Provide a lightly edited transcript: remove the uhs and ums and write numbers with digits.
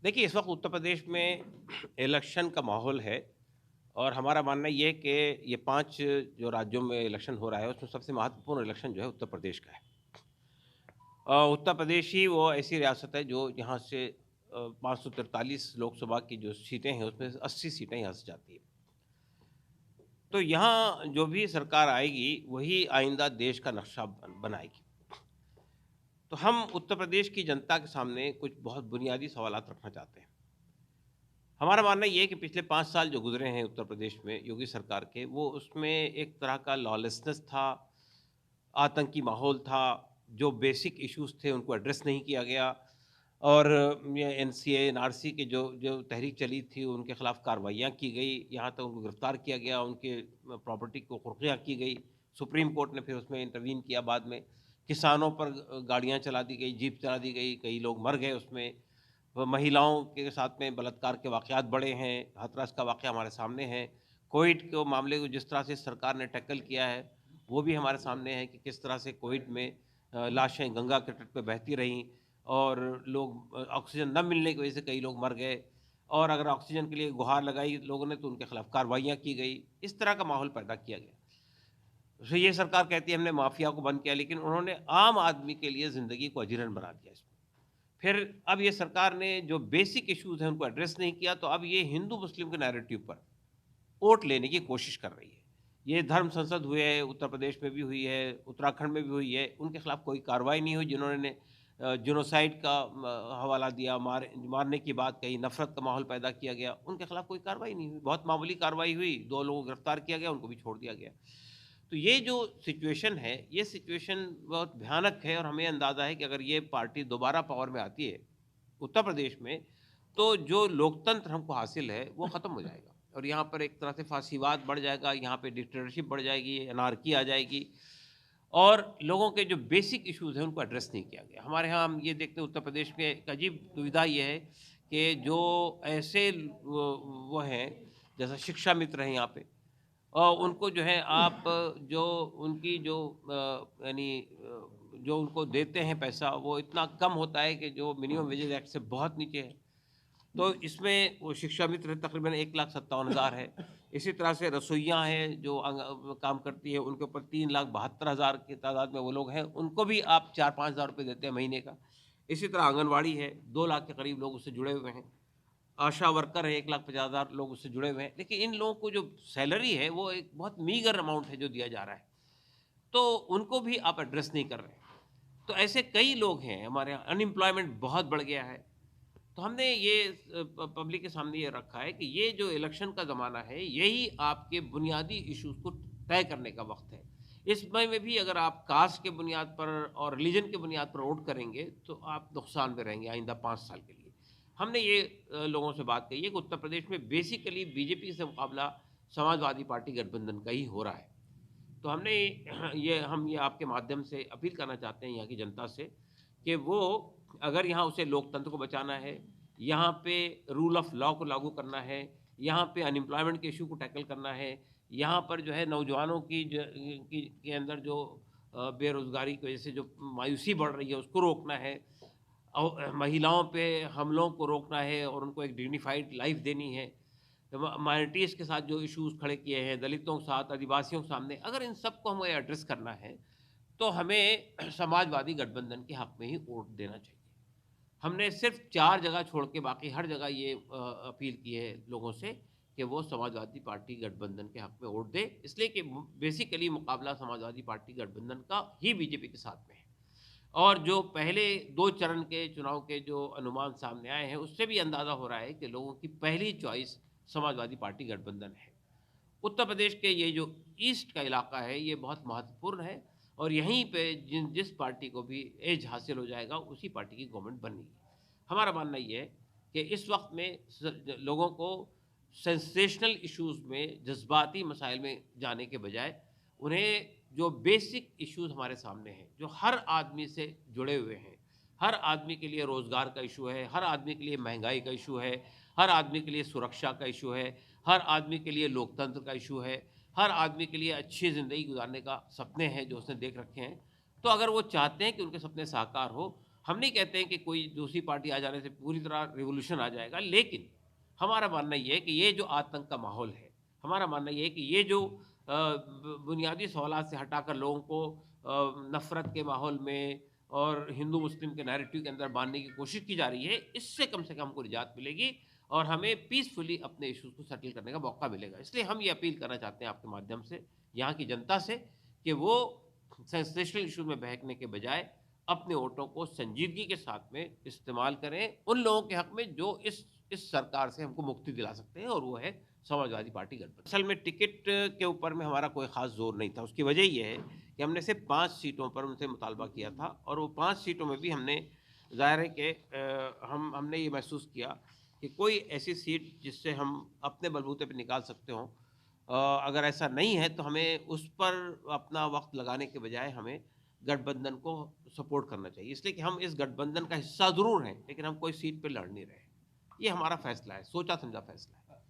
देखिए, इस वक्त उत्तर प्रदेश में इलेक्शन का माहौल है और हमारा मानना ये है कि ये 5 जो राज्यों में इलेक्शन हो रहा है, उसमें सबसे महत्वपूर्ण इलेक्शन जो है उत्तर प्रदेश का है। उत्तर प्रदेश ही वो ऐसी रियासत है जो यहाँ से 543 लोकसभा की जो सीटें हैं, उसमें से 80 सीटें यहाँ से जाती हैं। तो यहाँ जो भी सरकार आएगी, वही आइंदा देश का नक्शा बनाएगी। तो हम उत्तर प्रदेश की जनता के सामने कुछ बहुत बुनियादी सवालात रखना चाहते हैं। हमारा मानना ये है कि पिछले 5 साल जो गुज़रे हैं उत्तर प्रदेश में योगी सरकार के, वो उसमें एक तरह का लॉलेसनेस था, आतंकी माहौल था, जो बेसिक इश्यूज़ थे उनको एड्रेस नहीं किया गया और ये एनसीए, एनआरसी की जो जो तहरीक चली थी उनके खिलाफ कार्रवाइयाँ की गई, यहाँ तक उनको गिरफ्तार किया गया, उनके प्रॉपर्टी को कुर्कियाँ की गई। सुप्रीम कोर्ट ने फिर उसमें इंटरवीन किया बाद में। किसानों पर गाड़ियाँ चला दी गई, जीप चला दी गई, कई लोग मर गए उसमें। महिलाओं के साथ में बलात्कार के वाक़यात बढ़े हैं, हाथरस का वाक़या हमारे सामने है। कोविड के मामले को जिस तरह से सरकार ने टैकल किया है, वो भी हमारे सामने है कि किस तरह से कोविड में लाशें गंगा के तट पे बहती रहीं और लोग ऑक्सीजन न मिलने की वजह से कई लोग मर गए और अगर ऑक्सीजन के लिए गुहार लगाई लोगों ने तो उनके खिलाफ कार्रवाइयाँ की गई। इस तरह का माहौल पैदा किया गया। तो ये सरकार कहती है हमने माफिया को बंद किया, लेकिन उन्होंने आम आदमी के लिए ज़िंदगी को अजीर्ण बना दिया इसमें। फिर अब ये सरकार ने जो बेसिक इश्यूज़ हैं उनको एड्रेस नहीं किया, तो अब ये हिंदू-मुस्लिम के नैरेटिव पर वोट लेने की कोशिश कर रही है। ये धर्म संसद हुए है, उत्तर प्रदेश में भी हुई है, उत्तराखंड में भी हुई है, उनके खिलाफ कोई कार्रवाई नहीं हुई। जिन्होंने जेनोसाइड का हवाला दिया, मारने की बात कही, नफ़रत का माहौल पैदा किया गया, उनके खिलाफ कोई कार्रवाई नहीं हुई। बहुत मामूली कार्रवाई हुई, 2 लोगों को गिरफ्तार किया गया, उनको भी छोड़ दिया गया। तो ये जो सिचुएशन है, ये सिचुएशन बहुत भयानक है और हमें अंदाज़ा है कि अगर ये पार्टी दोबारा पावर में आती है, उत्तर प्रदेश में, तो जो लोकतंत्र हमको हासिल है, वो ख़त्म हो जाएगा और यहाँ पर एक तरह से फासीवाद बढ़ जाएगा, यहाँ पे डिक्टेटरशिप बढ़ जाएगी, एनार्की आ जाएगी और लोगों के जो बेसिक इश्यूज़ हैं, उनको एड्रेस नहीं किया गया। हमारे यहाँ हम ये देखते हैं उत्तर प्रदेश में एक अजीब दुविधा ये है कि जो ऐसे वो हैं, जैसा शिक्षा मित्र हैं यहाँ पे उनको जो है आप जो उनकी जो जो उनको देते हैं पैसा वो इतना कम होता है कि जो मिनिमम वेजेस एक्ट से बहुत नीचे है। तो इसमें वो शिक्षा मित्र तकरीबन 1,57,000 है। इसी तरह से रसोइयाँ हैं जो काम करती है उनके ऊपर 3,72,000 की तादाद में वो लोग हैं, उनको भी आप 4-5 हज़ार रुपए देते हैं महीने का। इसी तरह आंगनवाड़ी है, 2 लाख के करीब लोग उससे जुड़े हुए हैं। आशा वर्कर है 1,50,000 लोग उससे जुड़े हुए हैं। लेकिन इन लोगों को जो सैलरी है वो एक बहुत मीगर अमाउंट है जो दिया जा रहा है। तो उनको भी आप एड्रेस नहीं कर रहे हैं। तो ऐसे कई लोग हैं हमारे यहाँ अनएम्प्लॉयमेंट बहुत बढ़ गया है। तो हमने ये पब्लिक के सामने ये रखा है कि ये जो इलेक्शन का ज़माना है यही आपके बुनियादी इश्यूज़ को तय करने का वक़्त है। इसमें में भी अगर आप कास्ट के बुनियाद पर और रिलीजन के बुनियाद पर वोट करेंगे तो आप नुकसान में रहेंगे आइंदा 5 साल के लिए। हमने ये लोगों से बात कही है कि उत्तर प्रदेश में बेसिकली बीजेपी से मुकाबला समाजवादी पार्टी गठबंधन का ही हो रहा है। तो हमने ये आपके माध्यम से अपील करना चाहते हैं यहाँ की जनता से कि वो अगर यहाँ उसे लोकतंत्र को बचाना है, यहाँ पे रूल ऑफ लॉ को लागू करना है, यहाँ पे अनएम्प्लॉयमेंट के इश्यू को टैकल करना है, यहाँ पर जो है नौजवानों के अंदर जो बेरोज़गारी की वजह से जो मायूसी बढ़ रही है उसको रोकना है महिलाओं पे हमलों को रोकना है और उनको एक डिग्निफाइड लाइफ़ देनी है। माइनॉरिटीज़ के साथ जो इश्यूज़ खड़े किए हैं, दलितों के साथ, आदिवासियों के सामने, अगर इन सबको हमें एड्रेस करना है, तो हमें समाजवादी गठबंधन के हक़ में ही वोट देना चाहिए। हमने सिर्फ़ 4 जगह छोड़ के बाकी हर जगह ये अपील की है लोगों से कि वो समाजवादी पार्टी गठबंधन के हक़ में वोट दें, इसलिए कि बेसिकली मुकाबला समाजवादी पार्टी गठबंधन का ही बीजेपी के साथ में है। और जो पहले 2 चरण के चुनाव के जो अनुमान सामने आए हैं, उससे भी अंदाज़ा हो रहा है कि लोगों की पहली चॉइस समाजवादी पार्टी गठबंधन है। उत्तर प्रदेश के ये जो ईस्ट का इलाका है, ये बहुत महत्वपूर्ण है और यहीं पे जिस पार्टी को भी एज हासिल हो जाएगा, उसी पार्टी की गवर्नमेंट बनेगी। हमारा मानना ये है कि इस वक़्त में लोगों को सेंसेशनल इश्यूज़ में, जज़्बाती मसाइल में जाने के बजाय, उन्हें जो बेसिक इश्यूज़ हमारे सामने हैं, जो हर आदमी से जुड़े हुए हैं, हर आदमी के लिए रोज़गार का इश्यू है, हर आदमी के लिए महँगाई का इश्यू है, हर आदमी के लिए सुरक्षा का इश्यू है, हर आदमी के लिए लोकतंत्र का इश्यू है, हर आदमी के लिए अच्छी ज़िंदगी गुज़ारने का सपने हैं जो उसने देख रखे हैं। तो अगर वो चाहते हैं कि उनके सपने साकार हो, हम नहीं कहते हैं कि कोई दूसरी पार्टी आ जाने से पूरी तरह रिवॉल्यूशन आ जाएगा, लेकिन हमारा मानना ये है कि ये जो आतंक का माहौल है, हमारा मानना ये है कि ये जो बुनियादी सवालात से हटाकर लोगों को नफ़रत के माहौल में और हिंदू मुस्लिम के नैरेटिव के अंदर बांधने की कोशिश की जा रही है, इससे कम से कम हमको निजात मिलेगी और हमें पीसफुली अपने इश्यूज़ को सेटल करने का मौका मिलेगा। इसलिए हम ये अपील करना चाहते हैं आपके माध्यम से, यहाँ की जनता से, कि वो सेंसेशनल इश्यूज़ में बहकने के बजाय अपने वोटों को संजीदगी के साथ में इस्तेमाल करें उन लोगों के हक में जो इस सरकार से हमको मुक्ति दिला सकते हैं, और वो है समाजवादी पार्टी गठबंधन। असल में टिकट के ऊपर में हमारा कोई ख़ास ज़ोर नहीं था। उसकी वजह ये है कि हमने सिर्फ़ 5 सीटों पर उनसे मुतालबा किया था, और वो 5 सीटों में भी हमने ज़ाहिर है कि हमने ये महसूस किया कि कोई ऐसी सीट जिससे हम अपने बलबूते पे निकाल सकते हों, अगर ऐसा नहीं है तो हमें उस पर अपना वक़्त लगाने के बजाय हमें गठबंधन को सपोर्ट करना चाहिए। इसलिए कि हम इस गठबंधन का हिस्सा ज़रूर हैं, लेकिन हम कोई सीट पे लड़ नहीं रहे। ये हमारा फ़ैसला है, सोचा-समझा फ़ैसला है।